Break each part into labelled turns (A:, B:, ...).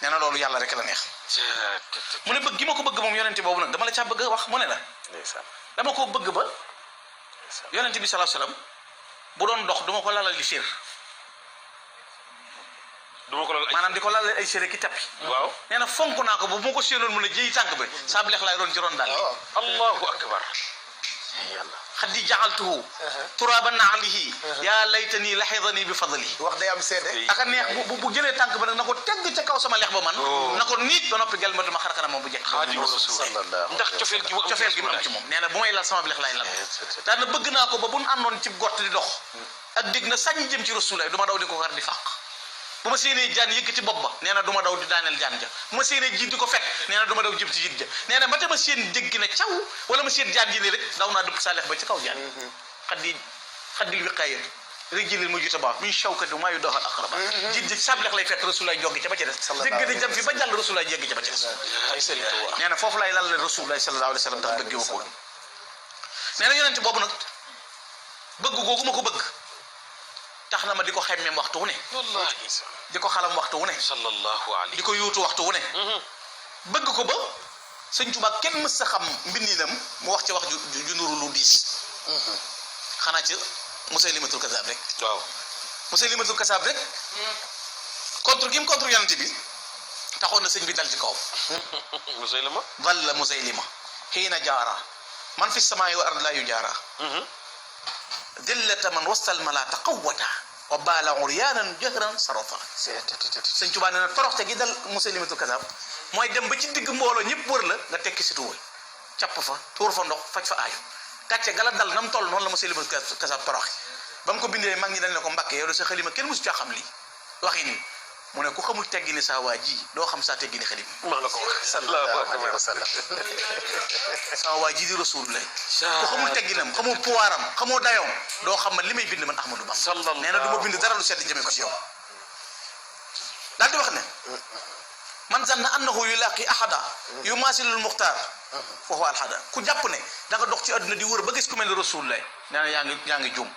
A: nee na loolu yàlla rek la neex mu ne bëgg gi ma ko bëgg moom yonente boobu nag dama la caa bëgg wax mu ne la dama ko bëgg ba yonente bi sallallahu alayhi wasallam bu doon dox duma ko lalal li sér
B: duma ko lalal
A: maanaam di ko lalal ay sér ki tappi
B: waaw
A: nee na fonk naa ko ba bu ma ko séenoon mun a jëyi tànk ba saabu leex laay doon ci ron daal
B: allahu akbar
A: yàlla xaddi jaxaltuhu turaban naalihi yaa laytani laxidani bi fadli
C: wax day am seede
A: aka neex bu jëlee tànk ba nag na ko tegg ca kaw sama leex ba man na ko niit ba noppi gelmatuma xarxana moom bu jekk
B: xaadimu rasul ndax cofeel gi mu am
A: ci moom nee na bu may lal sama leex laay lal daan na bëgg naa ko ba bu nu àndoon ci gott di dox ak dégg na sañ jëm ci rasulaay du ma daw di ko war di fàq bu ma séenee jaan yëkkati bopp ba nee na du ma daw di daaneel jaan ja bu ma séenee jiit di ko fekk nee na du ma daw jëm ci jiit ja nee na ba te ma séen jéggi na caw wala ma séen jaan ji ne rek daw naa dëpp sa leex ba ci kaw jaan xaddil wiqaayat rijlil mujtaba min shawkati maa yudaahal aqraba jiit ji sab leex lay fekk rasulaay joggi ca ba ca des dégg na jam fi ba jàll rasulaay jéggi ca ba ca des nee na foofu lay lal rasulaay sallallahu alayhi wa sallam tax bëgg ko nee na yonent boobu nag bëgg googu ma ko bëgg tax na ma di ko xemmeem waxtu wu ne
B: wallahi
A: di ko xalam waxtu wu ne
B: sallallahu alayhi
A: di ko yuutu waxtu wu ne bëgg ko ba sëñ Tuubaa kenn mës sa xam mbindinam mu wax ci wax ju nuru lu diis xanaa ci Musaylimatul Kazaab rek
B: waaw
A: Musaylimatul Kazaab rek contre gi mu contre yonent bi taxoon na sëñ bi dal ci kaw
B: Musaylima
A: dalla Musaylima xiina jaara man fi samaa'i wal ardi laa yujaara dillata man wasal malaata qawwata wa baala uryaanan jahran sarata sëñ Tuubaa nee na toroxte gi dal Musaylimatul Kazaab mooy dem ba ci digg mbooloo ñëpp wër la nga tekki si tuwal capp fa tuur fa ndox faj fa aayu gàcce gala dal nam toll noonu la Musaylimatul Kazaab toroxe ba mu ko bindee mag ñi dañ ne ko Mbàkke yow de sa xalima kenn mosu caa xam lii waxi ni mu ne ku xamul teggini saa waa ji doo xam saa teggini xalima
B: maa la ko wax sallallahu alayhi wa sallam
A: saa waa ji di Rasulullah ku xamul tegginam xamoo pouvoiram xamoo dayoom doo xam man li may bind man Ahmadou Bamba nee na du ma bind dara lu sedd jëme ko ci yow daal di wax ne man zanna annahu yulaqi ahada yumasilul muxtaar fa huwa alhada ku jàpp ne da nga dox ci àdduna di wër ba gis ku mel ni Rasulullah nee na yaa ngi juum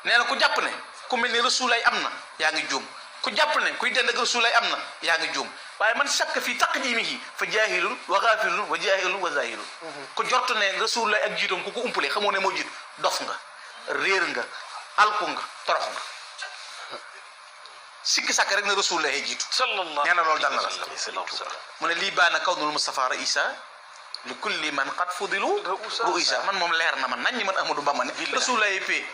A: nee na ku jàpp ne ku mel ni Rasulullah am na yaa ngi juum ku jàpp ne kuy dend ak Rasulullah am na yaa ngi juum waaye man shakka fii taqdimihi fa jaahilun wa gaafilun wa jaahilun wa zaahilun ku jort ne Rasulullah ak jiitoom ku ko umpale xamoo ne moo jiit dof nga réer nga alku nga torox nga sikki sàkk rek ne Rasulullah ay jiitu nee na loolu dal na la mu ne lii baana kawnul Mustafa raisa li kulli man qad fudilu ruisa man moom leer na man nañ ñi man Ahmadou Bamba ne Rasulullah ay pee